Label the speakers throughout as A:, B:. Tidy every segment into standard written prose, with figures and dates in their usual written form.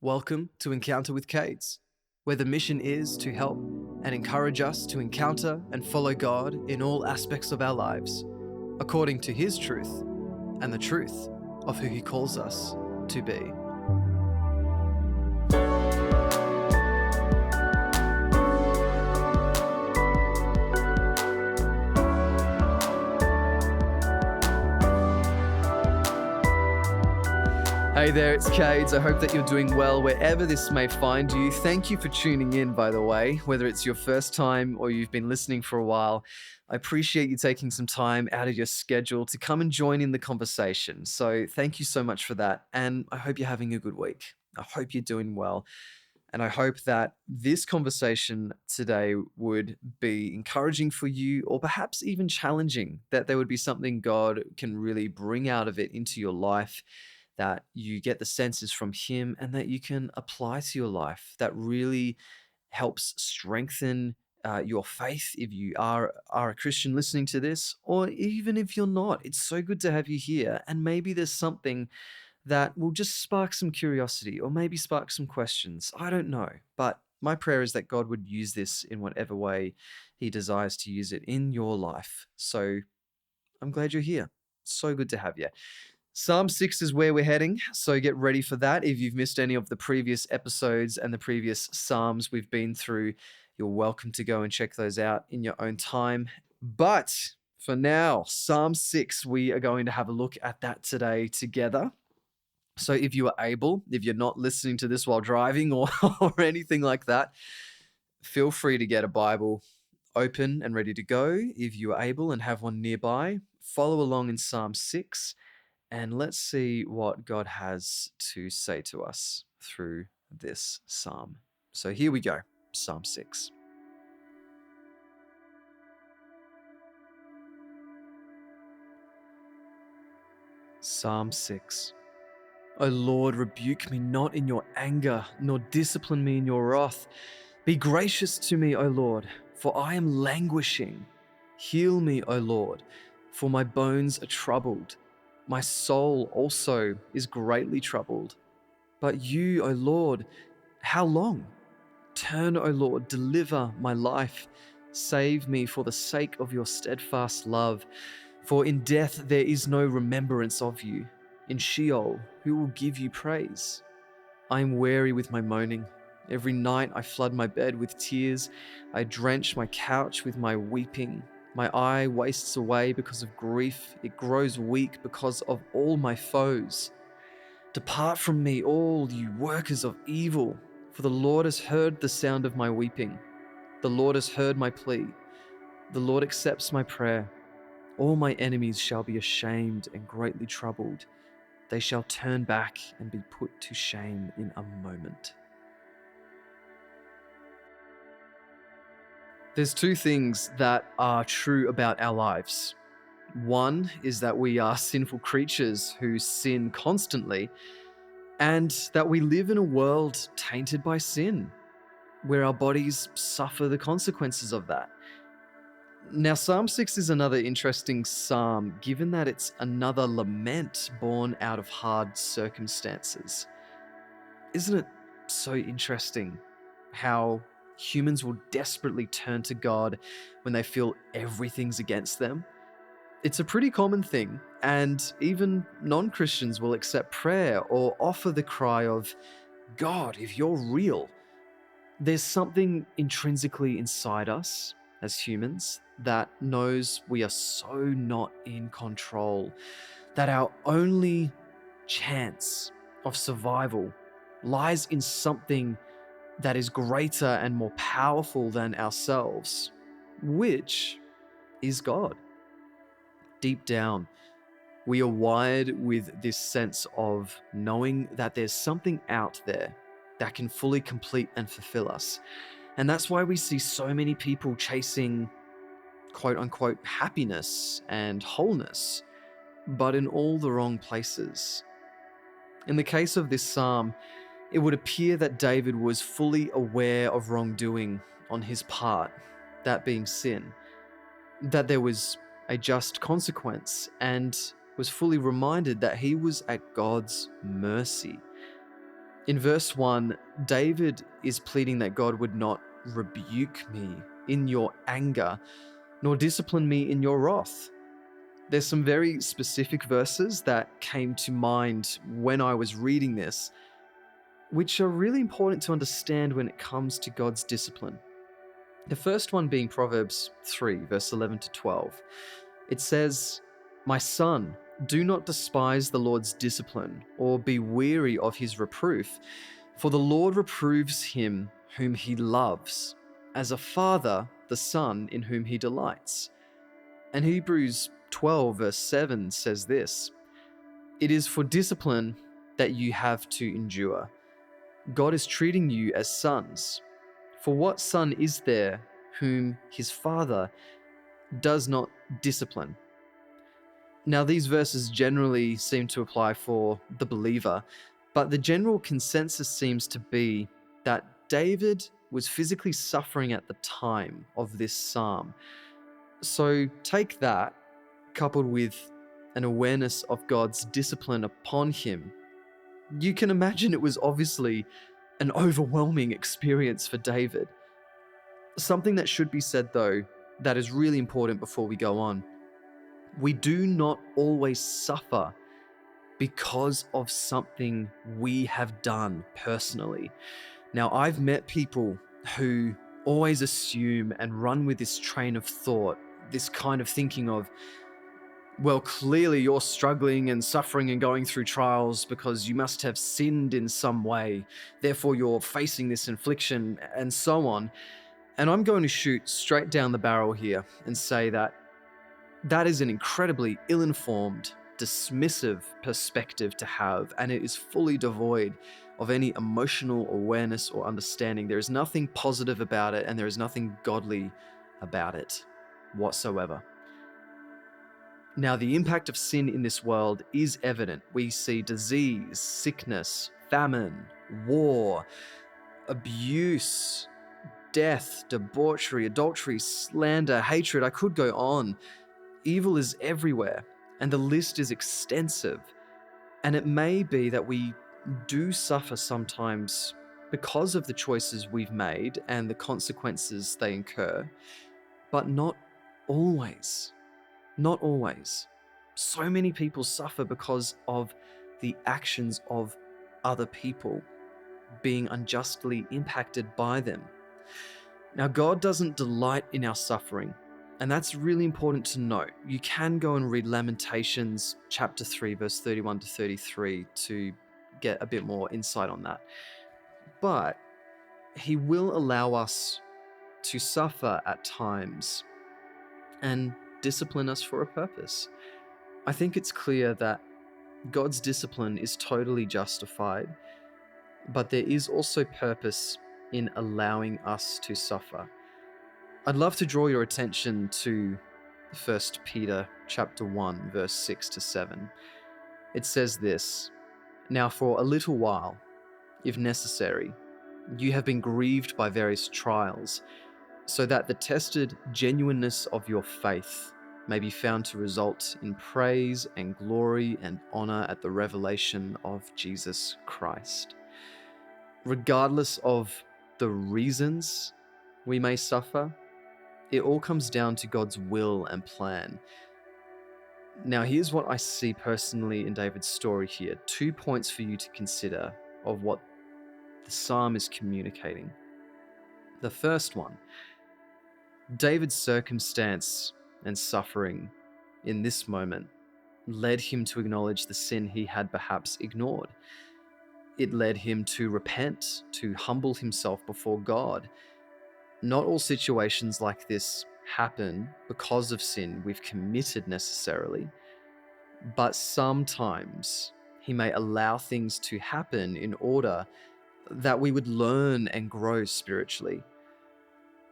A: Welcome to Encounter with Cayds, where the mission is to help and encourage us to encounter and follow God in all aspects of our lives, according to His truth and the truth of who He calls us to be. Hey there, it's Cayds. I hope that you're doing well wherever this may find you. Thank you for tuning in, by the way, whether it's your first time or you've been listening for a while. I appreciate you taking some time out of your schedule to come and join in the conversation. So thank you so much for that. And I hope you're having a good week. I hope you're doing well. And I hope that this conversation today would be encouraging for you, or perhaps even challenging, that there would be something God can really bring out of it into your life, that you get the senses from Him and that you can apply to your life, that really helps strengthen your faith if you are a Christian listening to this, or even if you're not. It's so good to have you here. And maybe there's something that will just spark some curiosity or maybe spark some questions. I don't know. But my prayer is that God would use this in whatever way He desires to use it in your life. So I'm glad you're here. So good to have you. Psalm 6 is where we're heading, so get ready for that. If you've missed any of the previous episodes and the previous Psalms we've been through, you're welcome to go and check those out in your own time. But for now, Psalm 6, we are going to have a look at that today together. So if you are able, if you're not listening to this while driving or anything like that, feel free to get a Bible open and ready to go. If you are able and have one nearby, follow along in Psalm 6. And let's see what God has to say to us through this psalm. So here we go, Psalm 6. Psalm 6. O Lord, rebuke me not in your anger, nor discipline me in your wrath. Be gracious to me, O Lord, for I am languishing. Heal me, O Lord, for my bones are troubled. My soul also is greatly troubled. But you, O Lord, how long? Turn, O Lord, deliver my life. Save me for the sake of your steadfast love. For in death there is no remembrance of you. In Sheol, who will give you praise? I am weary with my moaning. Every night I flood my bed with tears. I drench my couch with my weeping. My eye wastes away because of grief. It grows weak because of all my foes. Depart from me, all you workers of evil, for the Lord has heard the sound of my weeping. The Lord has heard my plea. The Lord accepts my prayer. All my enemies shall be ashamed and greatly troubled. They shall turn back and be put to shame in a moment. There's two things that are true about our lives. One is that we are sinful creatures who sin constantly, and that we live in a world tainted by sin, where our bodies suffer the consequences of that. Now, Psalm 6 is another interesting psalm, given that it's another lament born out of hard circumstances. Isn't it so interesting how humans will desperately turn to God when they feel everything's against them? It's a pretty common thing, and even non-Christians will accept prayer or offer the cry of, God, if you're real. There's something intrinsically inside us as humans that knows we are so not in control, that our only chance of survival lies in something that is greater and more powerful than ourselves, which is God. Deep down, we are wired with this sense of knowing that there's something out there that can fully complete and fulfill us. And that's why we see so many people chasing quote unquote happiness and wholeness, but in all the wrong places. In the case of this psalm, it would appear that David was fully aware of wrongdoing on his part, that being sin, that there was a just consequence, and was fully reminded that he was at God's mercy. In verse 1, David is pleading that God would not rebuke me in your anger, nor discipline me in your wrath. There's some very specific verses that came to mind when I was reading this, which are really important to understand when it comes to God's discipline. The first one being Proverbs 3, verse 11 to 12. It says, "My son, do not despise the Lord's discipline, or be weary of his reproof, for the Lord reproves him whom he loves, as a father the son in whom he delights." And Hebrews 12, verse 7 says this, "It is for discipline that you have to endure. God is treating you as sons. For what son is there whom his father does not discipline?" Now, these verses generally seem to apply for the believer, but the general consensus seems to be that David was physically suffering at the time of this psalm. So take that, coupled with an awareness of God's discipline upon him. You can imagine it was obviously an overwhelming experience for David. Something that should be said, though, that is really important before we go on. We do not always suffer because of something we have done personally. Now, I've met people who always assume and run with this train of thought, this kind of thinking of, well, clearly you're struggling and suffering and going through trials because you must have sinned in some way. Therefore, you're facing this infliction and so on. And I'm going to shoot straight down the barrel here and say that that is an incredibly ill-informed, dismissive perspective to have, and it is fully devoid of any emotional awareness or understanding. There is nothing positive about it, and there is nothing godly about it whatsoever. Now, the impact of sin in this world is evident. We see disease, sickness, famine, war, abuse, death, debauchery, adultery, slander, hatred. I could go on. Evil is everywhere, and the list is extensive. And it may be that we do suffer sometimes because of the choices we've made and the consequences they incur, but not always. Not always. So many people suffer because of the actions of other people being unjustly impacted by them. Now, God doesn't delight in our suffering, and that's really important to note. You can go and read Lamentations chapter 3, verse 31 to 33 to get a bit more insight on that. But He will allow us to suffer at times and discipline us for a purpose. I think it's clear that God's discipline is totally justified, but there is also purpose in allowing us to suffer. I'd love to draw your attention to 1 Peter chapter 1, verse 6 to 7. It says this, "Now for a little while, if necessary, you have been grieved by various trials, so that the tested genuineness of your faith may be found to result in praise and glory and honor at the revelation of Jesus Christ." Regardless of the reasons we may suffer, it all comes down to God's will and plan. Now, here's what I see personally in David's story here. 2 points for you to consider of what the psalm is communicating. The first one, David's circumstance and suffering in this moment led him to acknowledge the sin he had perhaps ignored. It led him to repent, to humble himself before God. Not all situations like this happen because of sin we've committed necessarily, but sometimes He may allow things to happen in order that we would learn and grow spiritually.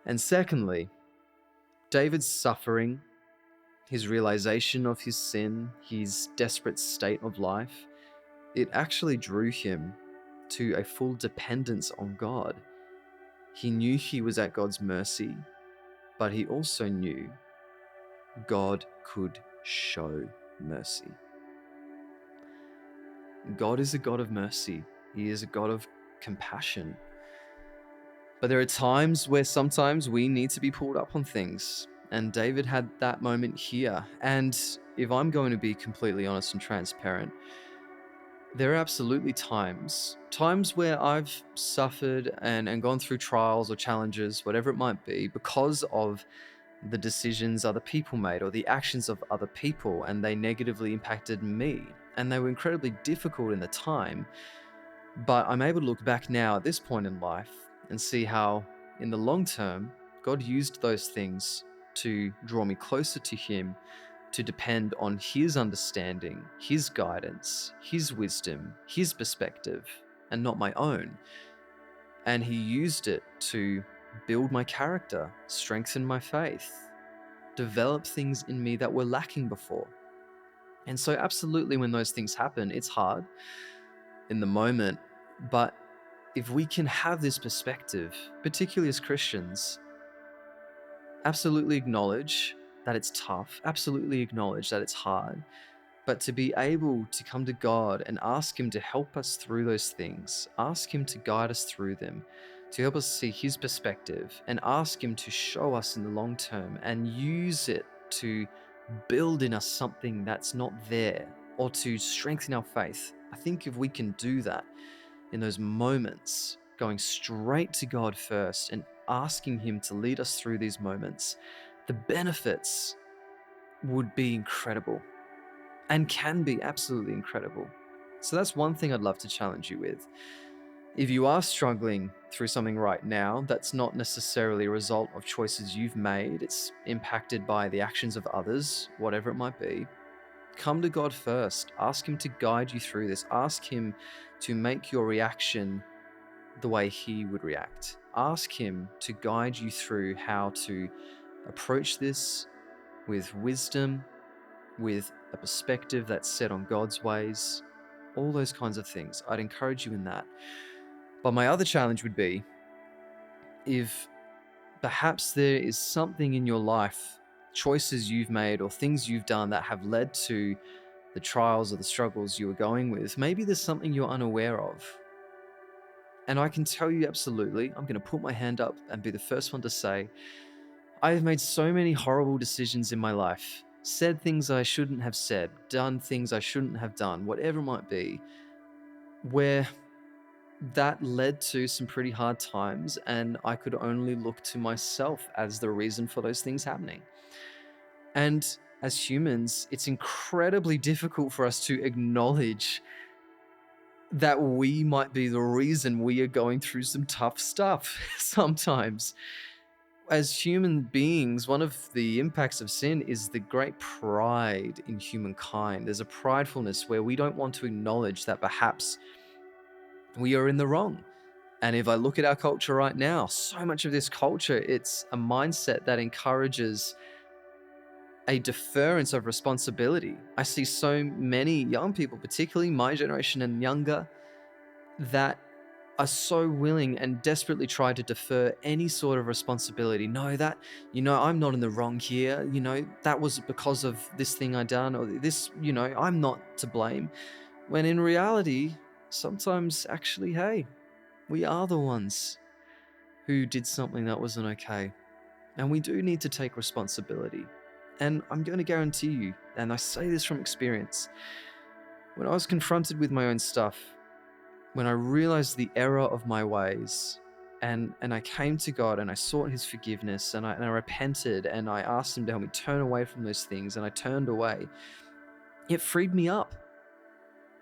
A: And secondly, David's suffering, his realization of his sin, his desperate state of life, it actually drew him to a full dependence on God. He knew he was at God's mercy, but he also knew God could show mercy. God is a God of mercy, He is a God of compassion. But there are times where sometimes we need to be pulled up on things. And David had that moment here. And if I'm going to be completely honest and transparent, there are absolutely times where I've suffered and gone through trials or challenges, whatever it might be, because of the decisions other people made or the actions of other people, and they negatively impacted me. And they were incredibly difficult in the time. But I'm able to look back now at this point in life and see how, in the long term, God used those things to draw me closer to Him, to depend on His understanding, His guidance, His wisdom, His perspective, and not my own. And He used it to build my character, strengthen my faith, develop things in me that were lacking before. And so, absolutely, when those things happen, it's hard in the moment, but if we can have this perspective, particularly as Christians, absolutely acknowledge that it's tough, absolutely acknowledge that it's hard, but to be able to come to God and ask Him to help us through those things, ask Him to guide us through them, to help us see His perspective, and ask Him to show us in the long term and use it to build in us something that's not there, or to strengthen our faith. I think if we can do that in those moments, going straight to God first and asking Him to lead us through these moments, the benefits would be incredible and can be absolutely incredible. So that's one thing I'd love to challenge you with. If you are struggling through something right now that's not necessarily a result of choices you've made, it's impacted by the actions of others, whatever it might be, come to God first. Ask Him to guide you through this. Ask Him to make your reaction the way He would react. Ask Him to guide you through how to approach this with wisdom, with a perspective that's set on God's ways, all those kinds of things. I'd encourage you in that. But my other challenge would be, if perhaps there is something in your life, choices you've made or things you've done that have led to the trials or the struggles you were going with, maybe there's something you're unaware of. And I can tell you absolutely, I'm going to put my hand up and be the first one to say, I have made so many horrible decisions in my life, said things I shouldn't have said, done things I shouldn't have done, whatever it might be, where that led to some pretty hard times, and I could only look to myself as the reason for those things happening. And as humans, it's incredibly difficult for us to acknowledge that we might be the reason we are going through some tough stuff sometimes. As human beings, one of the impacts of sin is the great pride in humankind. There's a pridefulness where we don't want to acknowledge that perhaps we are in the wrong. And if I look at our culture right now, so much of this culture, it's a mindset that encourages a deference of responsibility. I see so many young people, particularly my generation and younger, that are so willing and desperately try to defer any sort of responsibility. No, I'm not in the wrong here. That was because of this thing I done, or this, I'm not to blame. When in reality, sometimes actually, hey, we are the ones who did something that wasn't okay. And we do need to take responsibility. And I'm going to guarantee you, and I say this from experience, when I was confronted with my own stuff, when I realized the error of my ways, and I came to God and I sought His forgiveness, and I repented and I asked Him to help me turn away from those things, and I turned away, it freed me up.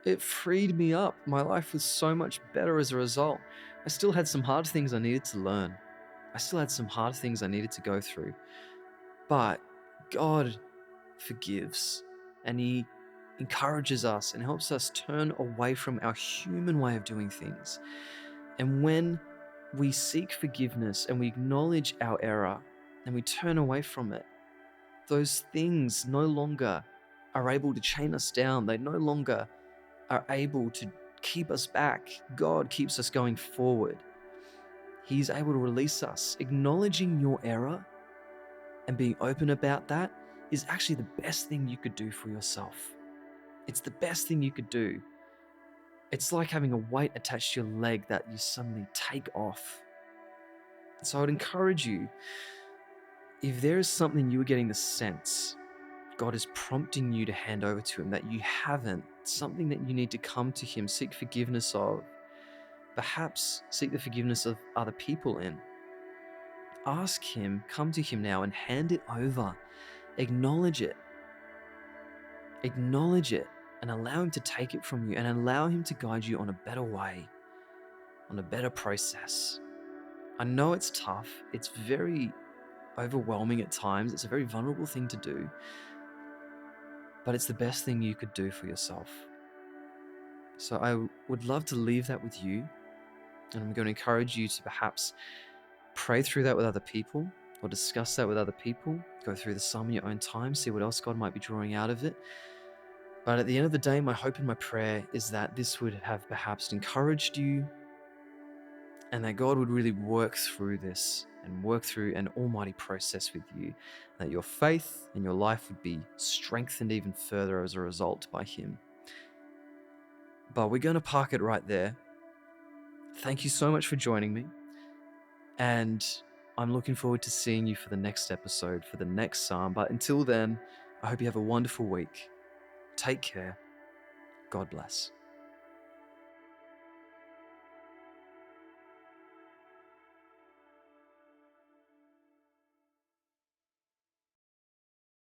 A: It freed me up. My life was so much better as a result. I still had some hard things I needed to learn. I still had some hard things I needed to go through. But God forgives, and He encourages us and helps us turn away from our human way of doing things. And when we seek forgiveness and we acknowledge our error and we turn away from it, those things no longer are able to chain us down. They no longer are able to keep us back. God keeps us going forward. He's able to release us. Acknowledging your error and being open about that is actually the best thing you could do for yourself. It's the best thing you could do. It's like having a weight attached to your leg that you suddenly take off. So I would encourage you, if there is something you are getting the sense God is prompting you to hand over to Him that you haven't, something that you need to come to Him, seek forgiveness of, perhaps seek the forgiveness of other people in. Ask Him, come to Him now and hand it over. Acknowledge it. Acknowledge it and allow Him to take it from you and allow Him to guide you on a better way, on a better process. I know it's tough. It's very overwhelming at times. It's a very vulnerable thing to do, but it's the best thing you could do for yourself. So I would love to leave that with you, and I'm going to encourage you to perhaps pray through that with other people or discuss that with other people. Go through the psalm in your own time, see what else God might be drawing out of it. But at the end of the day, my hope and my prayer is that this would have perhaps encouraged you and that God would really work through this and work through an almighty process with you, that your faith and your life would be strengthened even further as a result by Him. But we're going to park it right there. Thank you so much for joining me. And I'm looking forward to seeing you for the next episode, for the next psalm. But until then, I hope you have a wonderful week. Take care. God bless.